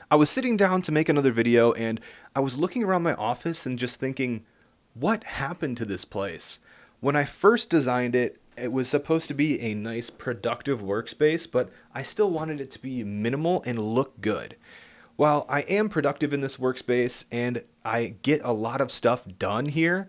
I was sitting down to make another video and I was looking around my office and just thinking, what happened to this place? When I first designed it, it was supposed to be a nice productive workspace, but I still wanted it to be minimal and look good. While I am productive in this workspace and I get a lot of stuff done here,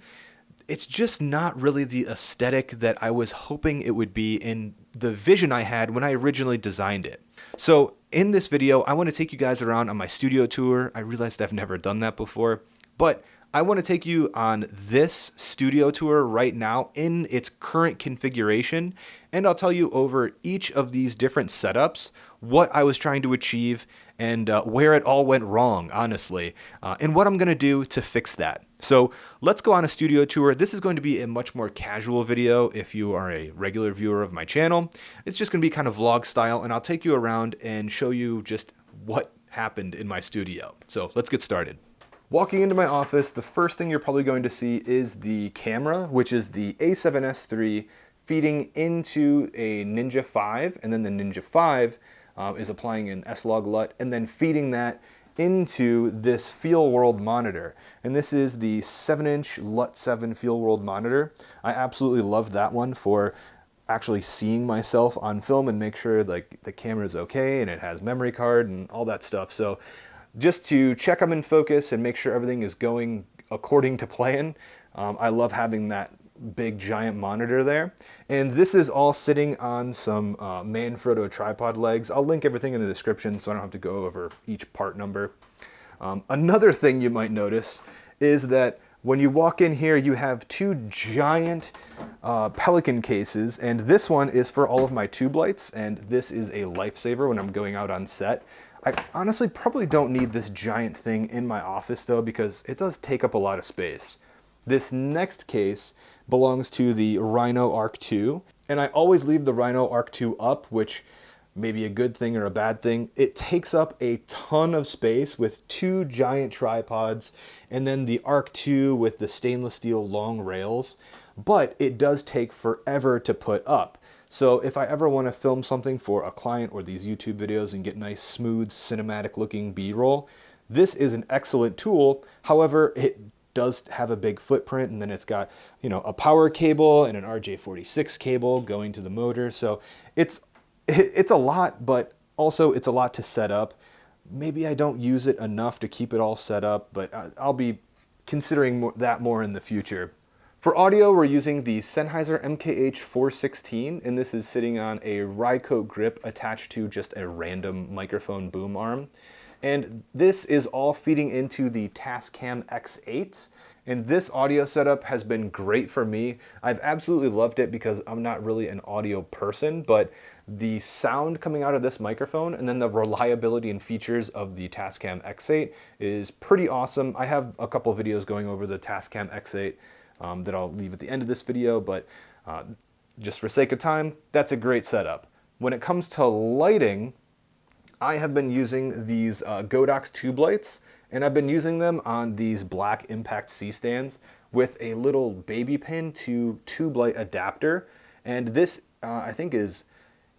it's just not really the aesthetic that I was hoping it would be in the vision I had when I originally designed it. So in this video, I want to take you guys around on my studio tour. I realized I've never done that before, but I want to take you on this studio tour right now in its current configuration, and I'll tell you over each of these different setups what I was trying to achieve and where it all went wrong, honestly, and what I'm going to do to fix that. So let's go on a studio tour. This is going to be a much more casual video if you are a regular viewer of my channel. It's just going to be kind of vlog style, and I'll take you around and show you just what happened in my studio. So let's get started. Walking into my office, the first thing you're probably going to see is the camera, which is the A7S III feeding into a Ninja 5, and then the Ninja 5 is applying an S-Log LUT, and then feeding that into this Feel World monitor. And this is the 7-inch LUT 7 Feel World monitor. I absolutely love that one for actually seeing myself on film and make sure like the camera is okay and it has memory card and all that stuff. So just to check I'm in focus and make sure everything is going according to plan. I love having that big giant monitor there. And this is all sitting on some Manfrotto tripod legs. I'll link everything in the description so I don't have to go over each part number. Another thing you might notice is that when you walk in here, you have two giant Pelican cases, and this one is for all of my tube lights, and this is a lifesaver when I'm going out on set. I honestly probably don't need this giant thing in my office though, because it does take up a lot of space. This next case belongs to the Rhino Arc II, and I always leave the Rhino Arc II up, which may be a good thing or a bad thing. It takes up a ton of space with two giant tripods, and then the Arc II with the stainless steel long rails, but it does take forever to put up. So if I ever want to film something for a client or these YouTube videos and get nice, smooth, cinematic looking B-roll, this is an excellent tool. However, it does have a big footprint, and then it's got, you know, a power cable and an RJ46 cable going to the motor. So it's a lot, but also it's a lot to set up. Maybe I don't use it enough to keep it all set up, but I'll be considering that more in the future. For audio, we're using the Sennheiser MKH416, and this is sitting on a Rycote grip attached to just a random microphone boom arm. And this is all feeding into the Tascam X8. And this audio setup has been great for me. I've absolutely loved it because I'm not really an audio person, but the sound coming out of this microphone and then the reliability and features of the Tascam X8 is pretty awesome. I have a couple of videos going over the Tascam X8 that I'll leave at the end of this video, but just for sake of time, that's a great setup. When it comes to lighting, I have been using these Godox tube lights, and I've been using them on these black impact C-stands with a little baby pin to tube light adapter. And this, I think, is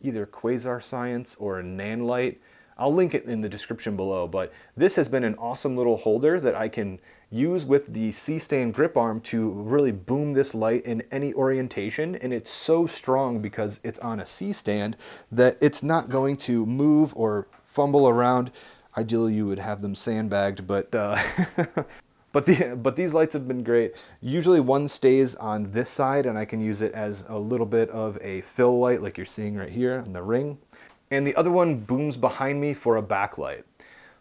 either Quasar Science or Nanlite. I'll link it in the description below, but this has been an awesome little holder that I can use with the C-stand grip arm to really boom this light in any orientation, and it's so strong because it's on a C-stand that it's not going to move or fumble around. Ideally you would have them sandbagged, but but these lights have been great. Usually one stays on this side and I can use it as a little bit of a fill light like you're seeing right here in the ring, and the other one booms behind me for a backlight.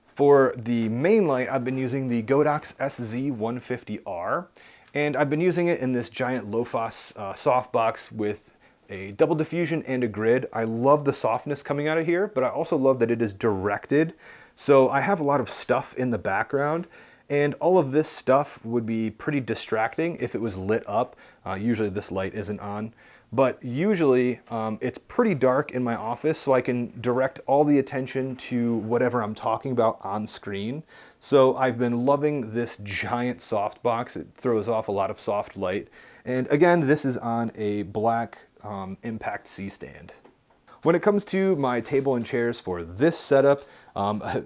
For the main light, I've been using the Godox SZ150R, and I've been using it in this giant Lofos softbox with a double diffusion and a grid. I love the softness coming out of here, but I also love that it is directed. So I have a lot of stuff in the background, and all of this stuff would be pretty distracting if it was lit up. Usually this light isn't on. But usually it's pretty dark in my office, so I can direct all the attention to whatever I'm talking about on screen. So I've been loving this giant softbox. It throws off a lot of soft light. And again, this is on a black impact C-stand. When it comes to my table and chairs for this setup,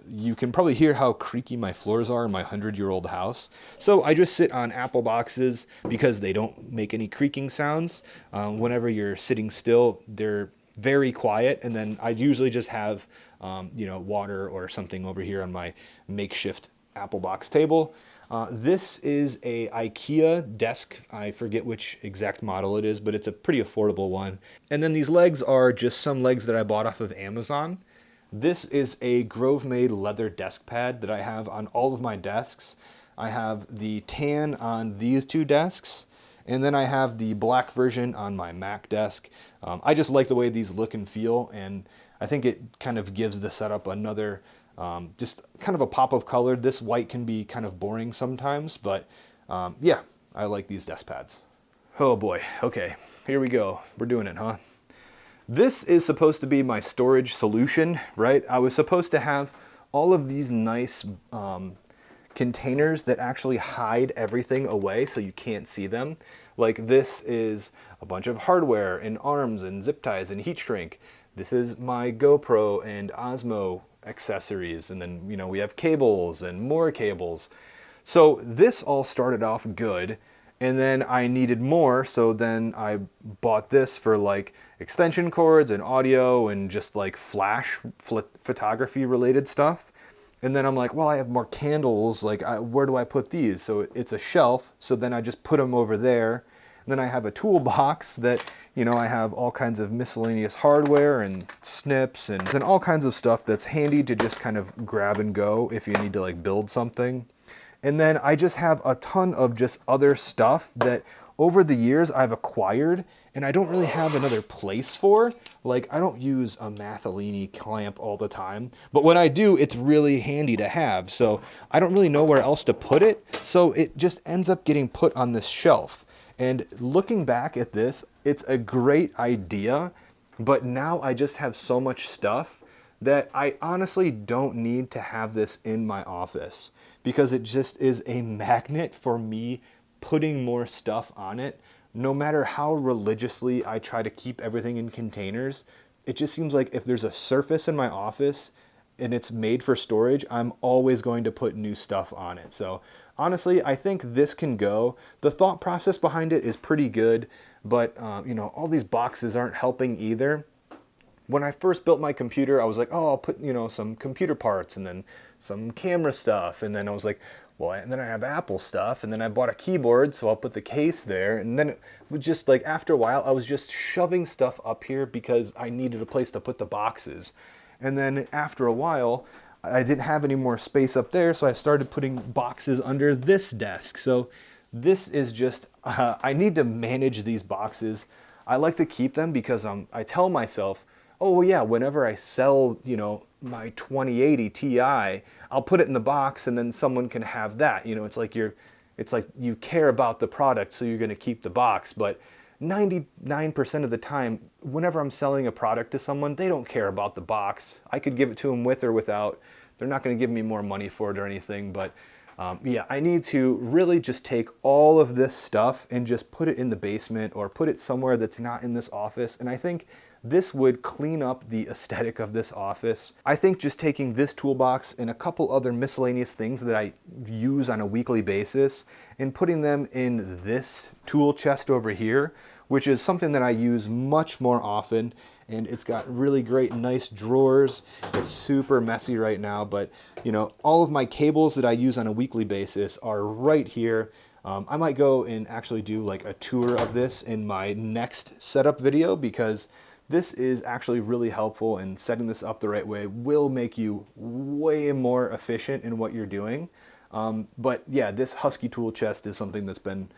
you can probably hear how creaky my floors are in my 100-year-old house. So I just sit on apple boxes because they don't make any creaking sounds. Whenever you're sitting still, they're very quiet, and then I usually just have water or something over here on my makeshift apple box table. This is a IKEA desk. I forget which exact model it is, but it's a pretty affordable one. And then these legs are just some legs that I bought off of Amazon. This is a Grove-made leather desk pad that I have on all of my desks. I have the tan on these two desks, and then I have the black version on my Mac desk. I just like the way these look and feel, and I think it kind of gives the setup another just kind of a pop of color. This white can be kind of boring sometimes, but yeah, I like these desk pads. Oh boy, okay, here we go. We're doing it, huh? This is supposed to be my storage solution, right? I was supposed to have all of these nice containers that actually hide everything away so you can't see them. Like this is a bunch of hardware and arms and zip ties and heat shrink. This is my GoPro and Osmo accessories, and then we have cables and more cables. So this all started off good, and then I needed more, so then I bought this for like extension cords and audio and just like flash photography related stuff. And then I'm like, well, I have more candles, like where do I put these? So it's a shelf, so then I just put them over there. And then I have a toolbox that I have all kinds of miscellaneous hardware and snips and all kinds of stuff that's handy to just kind of grab and go if you need to like build something. And then I just have a ton of just other stuff that over the years I've acquired and I don't really have another place for. Like I don't use a Mathilini clamp all the time, but when I do, it's really handy to have. So I don't really know where else to put it. So it just ends up getting put on this shelf. And looking back at this, it's a great idea, but now I just have so much stuff that I honestly don't need to have this in my office because it just is a magnet for me putting more stuff on it. No matter how religiously I try to keep everything in containers, it just seems like if there's a surface in my office and it's made for storage, I'm always going to put new stuff on it. So honestly, I think this can go. The thought process behind it is pretty good, but all these boxes aren't helping either. When I first built my computer, I was like, oh, I'll put, some computer parts and then some camera stuff. And then I was like, well, and then I have Apple stuff. And then I bought a keyboard, so I'll put the case there. And then it was just like, after a while, I was just shoving stuff up here because I needed a place to put the boxes. And then after a while, I didn't have any more space up there, so I started putting boxes under this desk. So this is just, I need to manage these boxes. I like to keep them because I tell myself, oh well, yeah, whenever I sell, my 2080 Ti, I'll put it in the box and then someone can have that. It's like you care about the product, so you're gonna keep the box. But 99% of the time, whenever I'm selling a product to someone, they don't care about the box. I could give it to them with or without. They're not going to give me more money for it or anything, but yeah, I need to really just take all of this stuff and just put it in the basement or put it somewhere that's not in this office. And I think this would clean up the aesthetic of this office. I think just taking this toolbox and a couple other miscellaneous things that I use on a weekly basis and putting them in this tool chest over here, which is something that I use much more often, and it's got really great, nice drawers. It's super messy right now, but all of my cables that I use on a weekly basis are right here. I might go and actually do like a tour of this in my next setup video because this is actually really helpful, and setting this up the right way will make you way more efficient in what you're doing. But yeah, this Husky tool chest is something that's been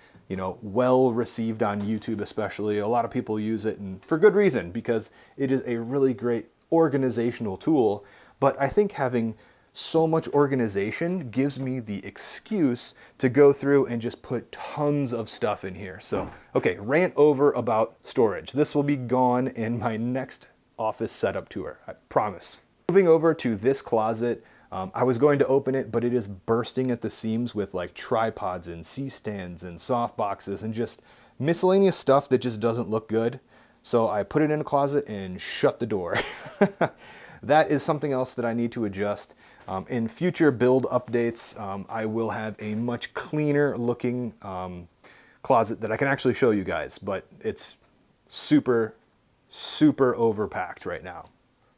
well received on YouTube especially. A lot of people use it, and for good reason, because it is a really great organizational tool. But I think having so much organization gives me the excuse to go through and just put tons of stuff in here. So, okay, rant over about storage. This will be gone in my next office setup tour, I promise. Moving over to this closet, I was going to open it, but it is bursting at the seams with like tripods and C-stands and soft boxes and just miscellaneous stuff that just doesn't look good. So I put it in a closet and shut the door. That is something else that I need to adjust. In future build updates, I will have a much cleaner looking closet that I can actually show you guys, but it's super, super overpacked right now.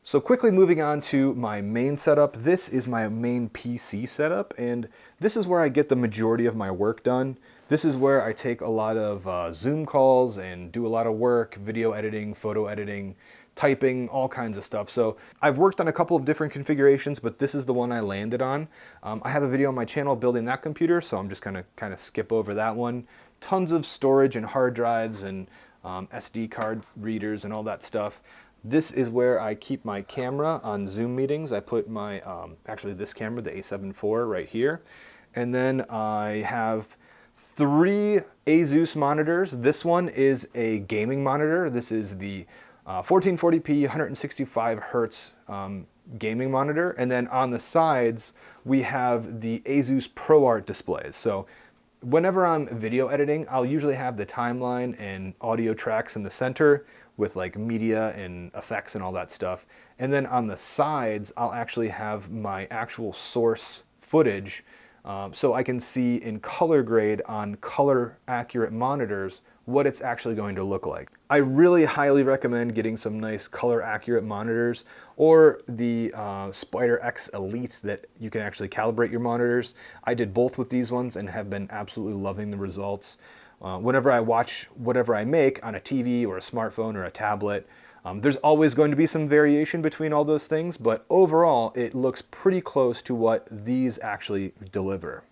So quickly moving on to my main setup. This is my main PC setup, and this is where I get the majority of my work done. This is where I take a lot of Zoom calls and do a lot of work, video editing, photo editing, typing, all kinds of stuff. So I've worked on a couple of different configurations, but this is the one I landed on. I have a video on my channel building that computer, so I'm just gonna kind of skip over that one. Tons of storage and hard drives and SD card readers and all that stuff. This is where I keep my camera on Zoom meetings. I put my, actually this camera, the A7 IV right here. And then I have 3 Asus monitors. This one is a gaming monitor. This is the 1440p 165 hertz gaming monitor. And then on the sides, we have the Asus ProArt displays. So whenever I'm video editing, I'll usually have the timeline and audio tracks in the center with like media and effects and all that stuff. And then on the sides, I'll actually have my actual source footage so I can see in color grade on color accurate monitors what it's actually going to look like. I really highly recommend getting some nice color accurate monitors, or the Spider X Elites that you can actually calibrate your monitors. I did both with these ones and have been absolutely loving the results. Whenever I watch whatever I make on a TV or a smartphone or a tablet, there's always going to be some variation between all those things, but overall it looks pretty close to what these actually deliver.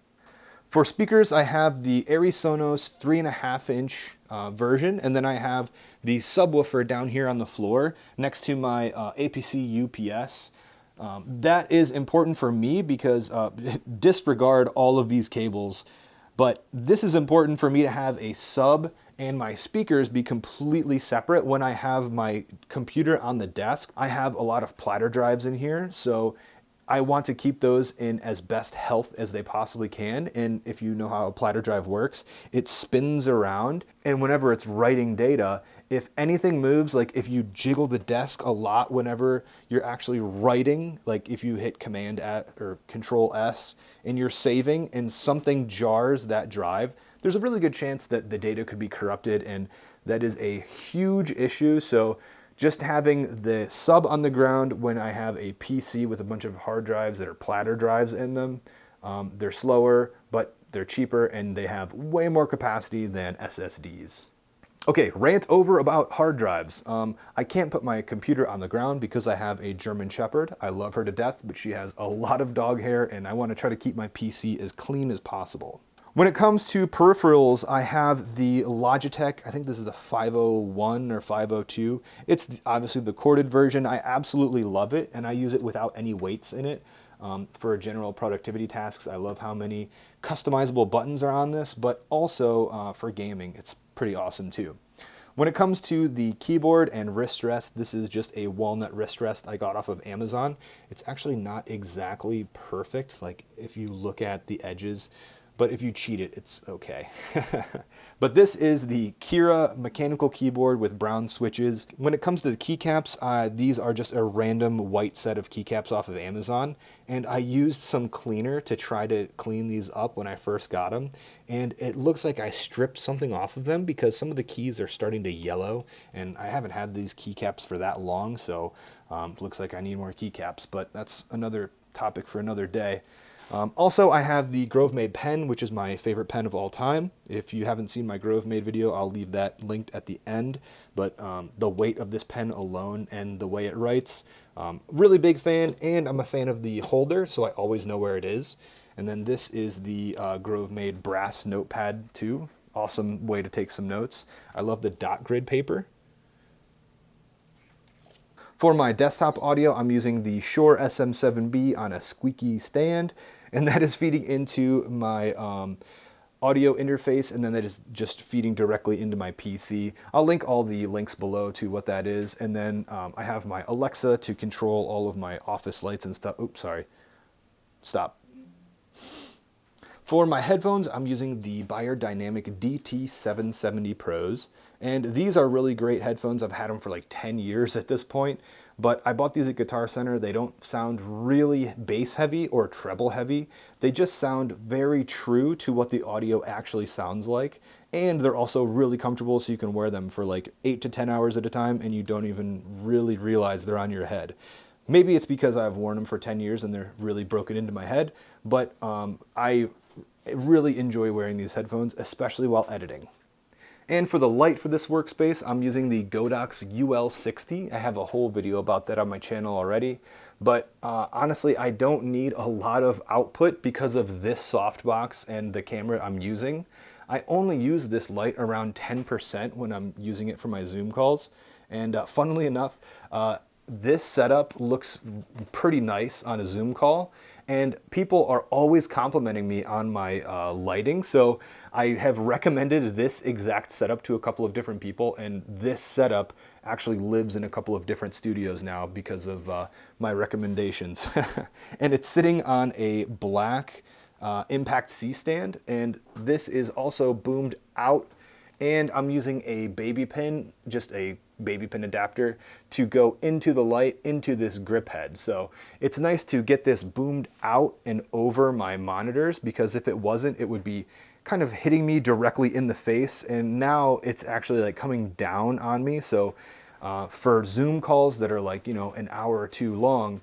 For speakers, I have the Sonos 3.5-inch version, and then I have the subwoofer down here on the floor next to my APC UPS. That is important for me because disregard all of these cables, but this is important for me to have a sub and my speakers be completely separate. When I have my computer on the desk, I have a lot of platter drives in here, so I want to keep those in as best health as they possibly can. And if you know how a platter drive works, it spins around, and whenever it's writing data, if anything moves, like if you jiggle the desk a lot whenever you're actually writing, like if you hit Command or Control S and you're saving and something jars that drive, there's a really good chance that the data could be corrupted, and that is a huge issue. So just having the sub on the ground when I have a PC with a bunch of hard drives that are platter drives in them, they're slower, but they're cheaper and they have way more capacity than SSDs. Okay, rant over about hard drives. I can't put my computer on the ground because I have a German Shepherd. I love her to death, but she has a lot of dog hair and I want to try to keep my PC as clean as possible. When it comes to peripherals, I have the Logitech, I think this is a 501 or 502. It's obviously the corded version. I absolutely love it, and I use it without any weights in it. For general productivity tasks, I love how many customizable buttons are on this, but also for gaming, it's pretty awesome too. When it comes to the keyboard and wrist rest, this is just a walnut wrist rest I got off of Amazon. It's actually not exactly perfect, like if you look at the edges, but if you cheat it, it's okay. But this is the Kira mechanical keyboard with brown switches. When it comes to the keycaps, these are just a random white set of keycaps off of Amazon. And I used some cleaner to try to clean these up when I first got them. And it looks like I stripped something off of them because some of the keys are starting to yellow. And I haven't had these keycaps for that long, so looks like I need more keycaps. But that's another topic for another day. Also, I have the Grovemade pen, which is my favorite pen of all time. If you haven't seen my Grovemade video, I'll leave that linked at the end. But the weight of this pen alone and the way it writes, really big fan, and I'm a fan of the holder, so I always know where it is. And then this is the Grovemade brass notepad too. Awesome way to take some notes. I love the dot grid paper. For my desktop audio, I'm using the Shure SM7B on a squeaky stand, and that is feeding into my audio interface, and then that is just feeding directly into my PC. I'll link all the links below to what that is, and then I have my Alexa to control all of my office lights and stuff. Oops, sorry. Stop. For my headphones, I'm using the Beyerdynamic DT770 Pros, and these are really great headphones. I've had them for like 10 years at this point, but I bought these at Guitar Center. They don't sound really bass heavy or treble heavy. They just sound very true to what the audio actually sounds like, and they're also really comfortable, so you can wear them for like 8 to 10 hours at a time and you don't even really realize they're on your head. Maybe it's because I've worn them for 10 years and they're really broken into my head, but I really enjoy wearing these headphones, especially while editing. And for the light for this workspace, I'm using the Godox UL60. I have a whole video about that on my channel already, but honestly, I don't need a lot of output because of this softbox and the camera I'm using. I only use this light around 10% when I'm using it for my Zoom calls, and funnily enough, this setup looks pretty nice on a Zoom call, and people are always complimenting me on my lighting, so I have recommended this exact setup to a couple of different people, and this setup actually lives in a couple of different studios now because of my recommendations. And it's sitting on a black Impact C stand, and this is also boomed out, and I'm using a baby pin, just a baby pin adapter, to go into the light into this grip head. So it's nice to get this boomed out and over my monitors, because if it wasn't, it would be kind of hitting me directly in the face, and now it's actually like coming down on me. So for Zoom calls that are like, you know, an hour or two long,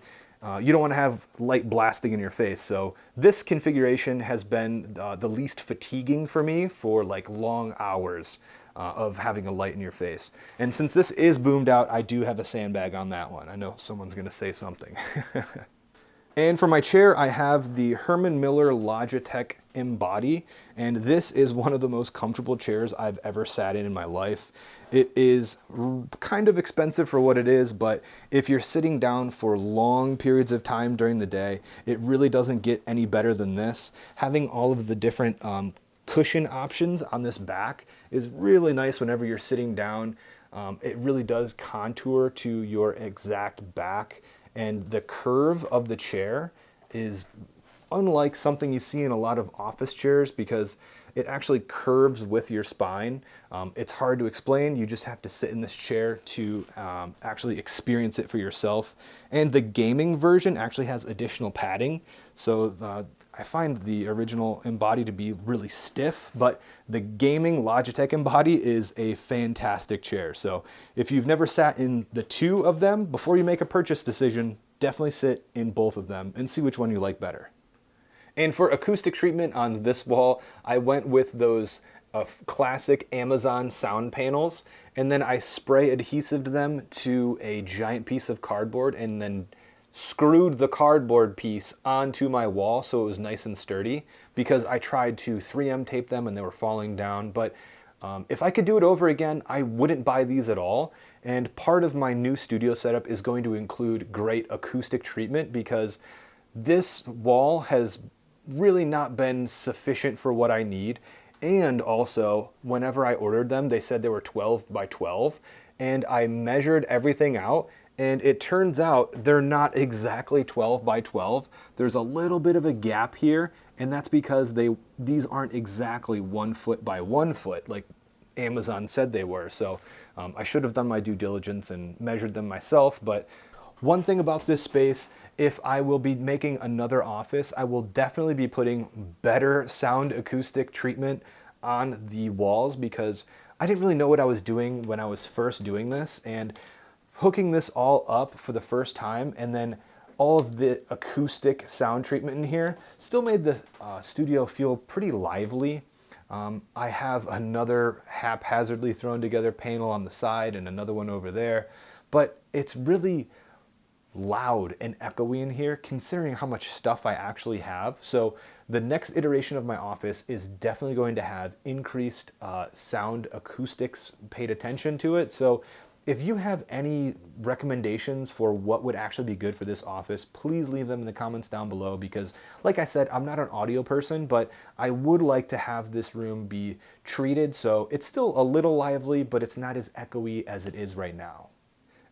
you don't want to have light blasting in your face. So this configuration has been the least fatiguing for me for like long hours of having a light in your face. And since this is boomed out, I do have a sandbag on that one. I know someone's going to say something. And for my chair, I have the Herman Miller Logitech Embody, and this is one of the most comfortable chairs I've ever sat in my life. It is kind of expensive for what it is, but if you're sitting down for long periods of time during the day, it really doesn't get any better than this. Having all of the different cushion options on this back is really nice whenever you're sitting down. It really does contour to your exact back, and the curve of the chair is unlike something you see in a lot of office chairs, because it actually curves with your spine. It's hard to explain. You just have to sit in this chair to actually experience it for yourself. And the gaming version actually has additional padding. So I find the original Embody to be really stiff, but the gaming Logitech Embody is a fantastic chair. So if you've never sat in the two of them, before you make a purchase decision, definitely sit in both of them and see which one you like better. And for acoustic treatment on this wall, I went with those classic Amazon sound panels, and then I spray adhesived them to a giant piece of cardboard and then screwed the cardboard piece onto my wall so it was nice and sturdy, because I tried to 3M tape them and they were falling down. But if I could do it over again, I wouldn't buy these at all. And part of my new studio setup is going to include great acoustic treatment, because this wall has really not been sufficient for what I need. And also, whenever I ordered them, they said they were 12 by 12, and I measured everything out, and it turns out they're not exactly 12 by 12. There's a little bit of a gap here, and that's because these aren't exactly 1 foot by 1 foot like Amazon said they were. So I should have done my due diligence and measured them myself. But one thing about this space, if I will be making another office, I will definitely be putting better sound acoustic treatment on the walls, because I didn't really know what I was doing when I was first doing this, and hooking this all up for the first time and then all of the acoustic sound treatment in here still made the studio feel pretty lively. I have another haphazardly thrown together panel on the side and another one over there, but it's really loud and echoey in here considering how much stuff I actually have. So the next iteration of my office is definitely going to have increased sound acoustics paid attention to it. So if you have any recommendations for what would actually be good for this office, please leave them in the comments down below, because like I said, I'm not an audio person, but I would like to have this room be treated so it's still a little lively, but it's not as echoey as it is right now.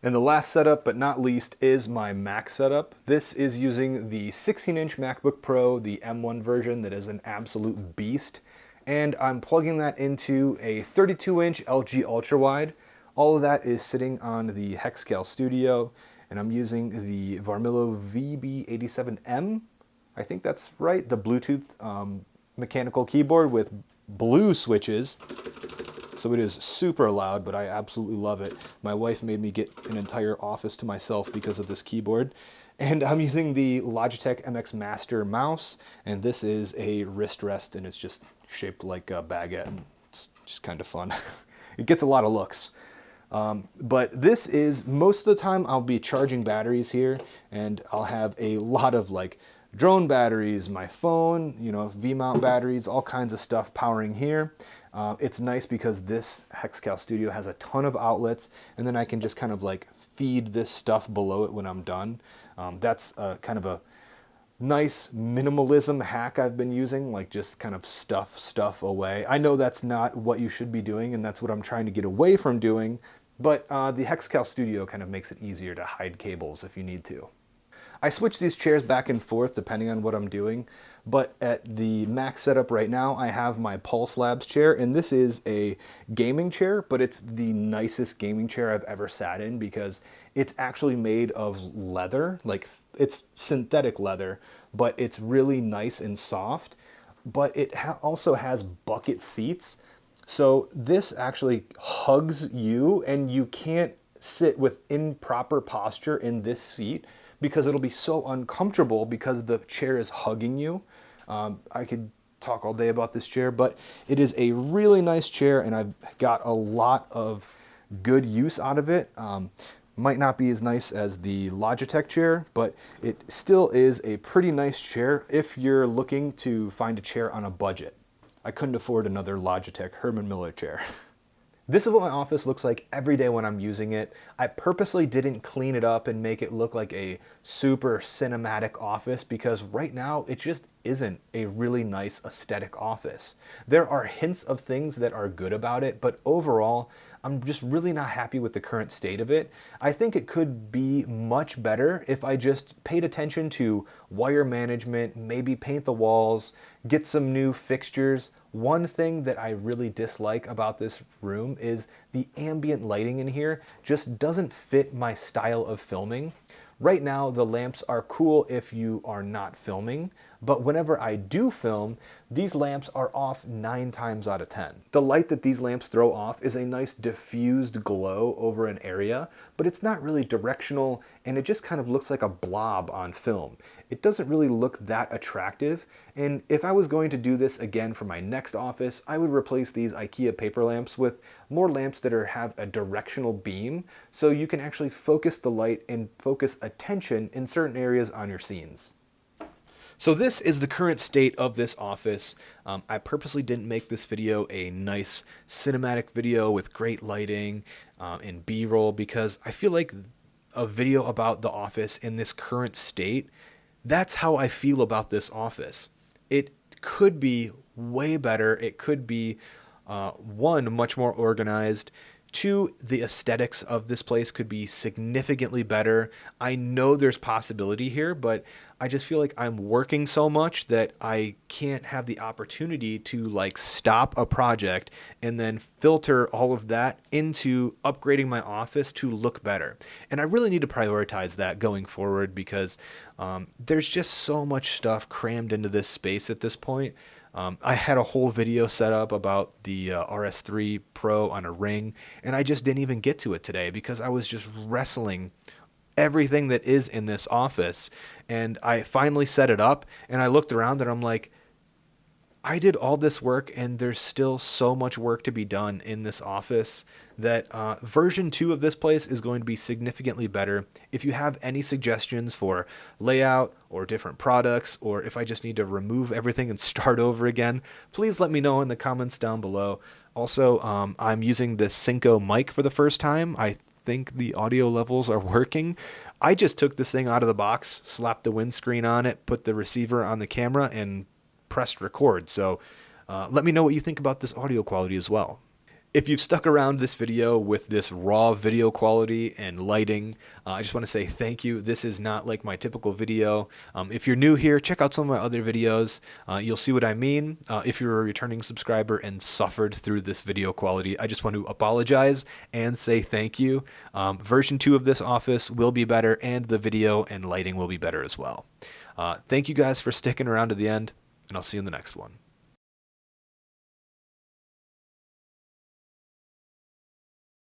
And the last setup, but not least, is my Mac setup. This is using the 16-inch MacBook Pro, the M1 version that is an absolute beast. And I'm plugging that into a 32-inch LG Ultrawide. All of that is sitting on the Hexcal Studio, and I'm using the Varmillo VB87M. I think that's right, the Bluetooth mechanical keyboard with blue switches. So it is super loud, but I absolutely love it. My wife made me get an entire office to myself because of this keyboard. And I'm using the Logitech MX Master mouse, and this is a wrist rest, and it's just shaped like a baguette, and it's just kind of fun. It gets a lot of looks. But this is, most of the time I'll be charging batteries here, and I'll have a lot of like drone batteries, my phone, you know, V-mount batteries, all kinds of stuff powering here. It's nice because this Hexcal Studio has a ton of outlets, and then I can just kind of like feed this stuff below it when I'm done. That's kind of a nice minimalism hack I've been using, like just kind of stuff away. I know that's not what you should be doing, and that's what I'm trying to get away from doing, but the Hexcal Studio kind of makes it easier to hide cables if you need to. I switch these chairs back and forth depending on what I'm doing, but at the Mac setup right now, I have my Pulse Labs chair, and this is a gaming chair, but it's the nicest gaming chair I've ever sat in because it's actually made of leather, like it's synthetic leather, but it's really nice and soft, but it also has bucket seats. So this actually hugs you, and you can't sit with improper posture in this seat because it'll be so uncomfortable because the chair is hugging you. I could talk all day about this chair, but it is a really nice chair, and I've got a lot of good use out of it. Might not be as nice as the Logitech chair, but it still is a pretty nice chair if you're looking to find a chair on a budget. I couldn't afford another Logitech Herman Miller chair. This is what my office looks like every day when I'm using it. I purposely didn't clean it up and make it look like a super cinematic office because right now it just isn't a really nice aesthetic office. There are hints of things that are good about it, but overall, I'm just really not happy with the current state of it. I think it could be much better if I just paid attention to wire management, maybe paint the walls, get some new fixtures. One thing that I really dislike about this room is the ambient lighting in here just doesn't fit my style of filming. Right now, the lamps are cool if you are not filming, but whenever I do film, these lamps are off 9 times out of 10. The light that these lamps throw off is a nice diffused glow over an area, but it's not really directional, and it just kind of looks like a blob on film. It doesn't really look that attractive, and if I was going to do this again for my next office, I would replace these IKEA paper lamps with more lamps that have a directional beam, so you can actually focus the light and focus attention in certain areas on your scenes. So this is the current state of this office. I purposely didn't make this video a nice cinematic video with great lighting and B-roll because I feel like a video about the office in this current state, that's how I feel about this office. It could be way better. It could be, one, much more organized. Two, the aesthetics of this place could be significantly better. I know there's possibility here, but I just feel like I'm working so much that I can't have the opportunity to like stop a project and then filter all of that into upgrading my office to look better. And I really need to prioritize that going forward because there's just so much stuff crammed into this space at this point. I had a whole video set up about the RS3 Pro on a ring, and I just didn't even get to it today because I was just wrestling everything that is in this office. And I finally set it up, and I looked around and I'm like, I did all this work and there's still so much work to be done in this office that version 2 of this place is going to be significantly better. If you have any suggestions for layout or different products, or if I just need to remove everything and start over again, please let me know in the comments down below. Also, I'm using the Synco mic for the first time. I think the audio levels are working. I just took this thing out of the box, slapped the windscreen on it, put the receiver on the camera, and pressed record. So let me know what you think about this audio quality as well. If you've stuck around this video with this raw video quality and lighting, I just want to say thank you. This is not like my typical video. If you're new here, check out some of my other videos. You'll see what I mean. If you're a returning subscriber and suffered through this video quality, I just want to apologize and say thank you. Version 2 of this office will be better, and the video and lighting will be better as well. Thank you guys for sticking around to the end, and I'll see you in the next one.